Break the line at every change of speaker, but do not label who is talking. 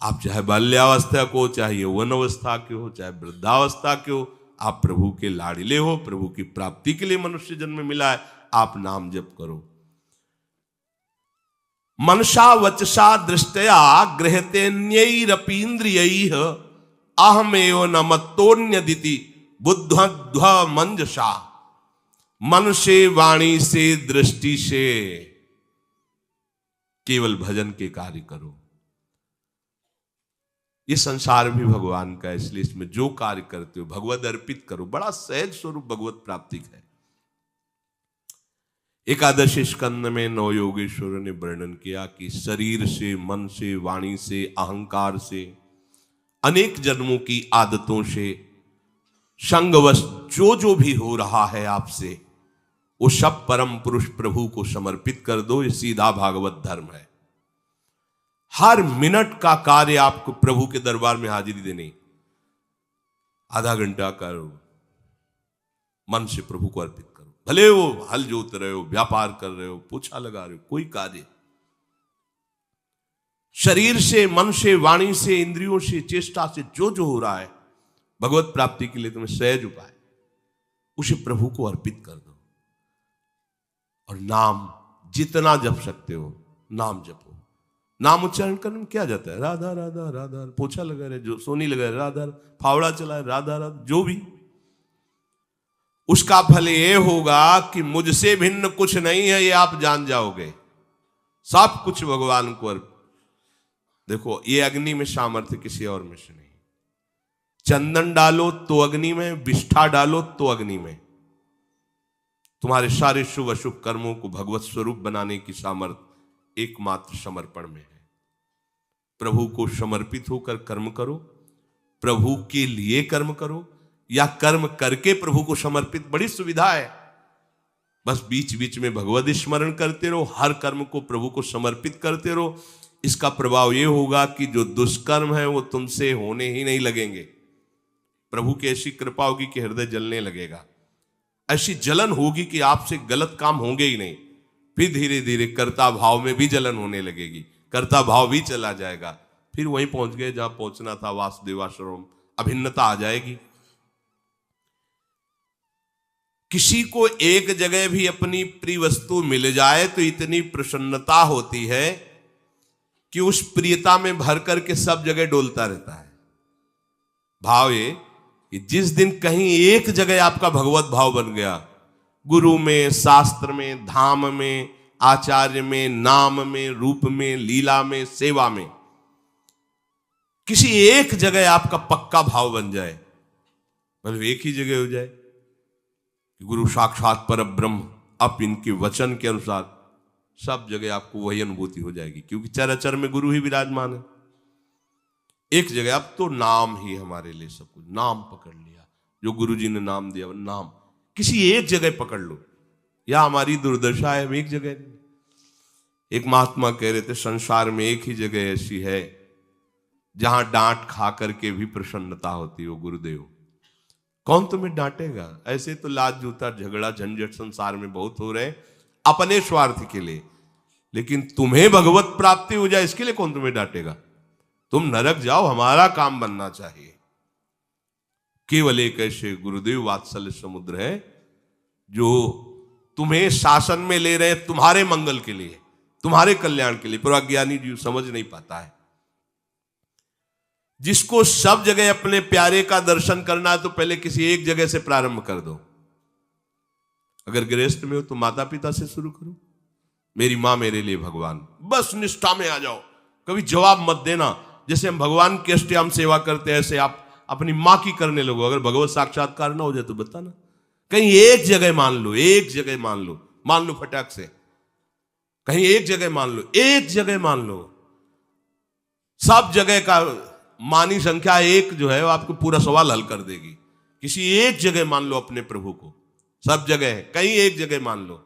आप चाहे बाल्यावस्था को, चाहे यौवन अवस्था के हो, चाहे वृद्धावस्था के हो, आप प्रभु के लाडिले हो, प्रभु की प्राप्ति के लिए मनुष्य जन्म मिला है, आप नाम जप करो। मनसा वचसा दृष्टया गृहतेन्यैरपीन्द्रियैः अहमेव न मत्तोन्यदिति बुद्धध्व मंजसा। मन से, वाणी से, दृष्टि से केवल भजन के कार्य करो। ये संसार भी भगवान का है, इसलिए इसमें जो कार्य करते हो भगवद अर्पित करो। बड़ा सहज स्वरूप भगवत प्राप्ति है। एकादश स्कंद में नौ योगेश्वरों ने वर्णन किया कि शरीर से, मन से, वाणी से, अहंकार से, अनेक जन्मों की आदतों से, संगवश जो भी हो रहा है आपसे, वो सब परम पुरुष प्रभु को समर्पित कर दो। ये सीधा भागवत धर्म है। हर मिनट का कार्य आपको प्रभु के दरबार में हाजिरी देनी। आधा घंटा करो, मन से प्रभु को अर्पित करो। भले वो हल जोत रहे हो, व्यापार कर रहे हो, पोछा लगा रहे हो, कोई कार्य, शरीर से, मन से, वाणी से, इंद्रियों से, चेष्टा से जो हो रहा है भगवत प्राप्ति के लिए तुम्हें सहज उपाय, उसे प्रभु को अर्पित कर दो। और नाम जितना जप सकते हो नाम जपो। नाम उच्चारण करने में क्या जाता है? राधा राधा राधा, पोछा लगा रहे, जो सोनी लगा रहे राधा, फावड़ा चला राधा राधा, जो भी, उसका फल ये होगा कि मुझसे भिन्न कुछ नहीं है, ये आप जान जाओगे। सब कुछ भगवान को अर्पित। देखो, ये अग्नि में सामर्थ्य किसी और में से नहीं। चंदन डालो तो अग्नि में, विष्ठा डालो तो अग्नि में। तुम्हारे सारे शुभ अशुभ कर्मों को भगवत स्वरूप बनाने की सामर्थ्य एकमात्र समर्पण में है। प्रभु को समर्पित होकर कर्म करो, प्रभु के लिए कर्म करो, या कर्म करके प्रभु को समर्पित, बड़ी सुविधा है। बस बीच बीच में भगवत स्मरण करते रहो, हर कर्म को प्रभु को समर्पित करते रहो। इसका प्रभाव यह होगा कि जो दुष्कर्म है वो तुमसे होने ही नहीं लगेंगे। प्रभु की ऐसी कृपा होगी कि हृदय जलने लगेगा। ऐसी जलन होगी कि आपसे गलत काम होंगे ही नहीं। फिर धीरे धीरे कर्ता भाव में भी जलन होने लगेगी, कर्ता भाव भी चला जाएगा। फिर वहीं पहुंच गए जहां पहुंचना था, वासुदेवाश्रम। अभिन्नता आ जाएगी। किसी को एक जगह भी अपनी प्रिय वस्तु मिल जाए तो इतनी प्रसन्नता होती है कि उस प्रियता में भर करके सब जगह डोलता रहता है। भाव ये कि जिस दिन कहीं एक जगह आपका भगवत भाव बन गया, गुरु में, शास्त्र में, धाम में, आचार्य में, नाम में, रूप में, लीला में, सेवा में, किसी एक जगह आपका पक्का भाव बन जाए, मतलब एक ही जगह हो जाए कि गुरु साक्षात पर ब्रह्म, अब इनके वचन के अनुसार सब जगह आपको वही अनुभूति हो जाएगी, क्योंकि चराचर में गुरु ही विराजमान है। एक जगह, अब तो नाम ही हमारे लिए सब कुछ। नाम पकड़ लिया, जो गुरु जी ने नाम दिया, नाम किसी एक जगह पकड़ लो। या हमारी दुर्दशा है, हम एक जगह नहीं। एक महात्मा कह रहे थे, संसार में एक ही जगह ऐसी है जहां डांट खा करके भी प्रसन्नता होती हो, गुरुदेव। कौन तुम्हें डांटेगा? ऐसे तो लाज जूता झगड़ा झंझट संसार में बहुत हो रहे अपने स्वार्थ के लिए, लेकिन तुम्हें भगवत प्राप्ति हो जाए इसके लिए कौन तुम्हें डांटेगा? तुम नरक जाओ, हमारा काम बनना चाहिए। केवल एक ऐसे गुरुदेव वात्सल्य समुद्र है जो तुम्हें शासन में ले रहे हैं तुम्हारे मंगल के लिए, तुम्हारे कल्याण के लिए। पर अज्ञानी जीव समझ नहीं पाता है। जिसको सब जगह अपने प्यारे का दर्शन करना है तो पहले किसी एक जगह से प्रारंभ कर दो। अगर गृहस्थ में हो तो माता पिता से शुरू करो। मेरी मां मेरे लिए भगवान, बस निष्ठा में आ जाओ। कभी जवाब मत देना। जैसे हम भगवान की अष्टयाम सेवा करते हैं ऐसे आप अपनी मां की करने लगो। अगर भगवत साक्षात्कार ना हो जाए तो बताना। कहीं एक जगह मान लो, एक जगह मान लो फटाक से। कहीं एक जगह मान लो, एक जगह मान लो। सब जगह का मानी संख्या एक जो है वो आपको पूरा सवाल हल कर देगी। किसी एक जगह मान लो अपने प्रभु को। सब जगह है, कहीं एक जगह मान लो।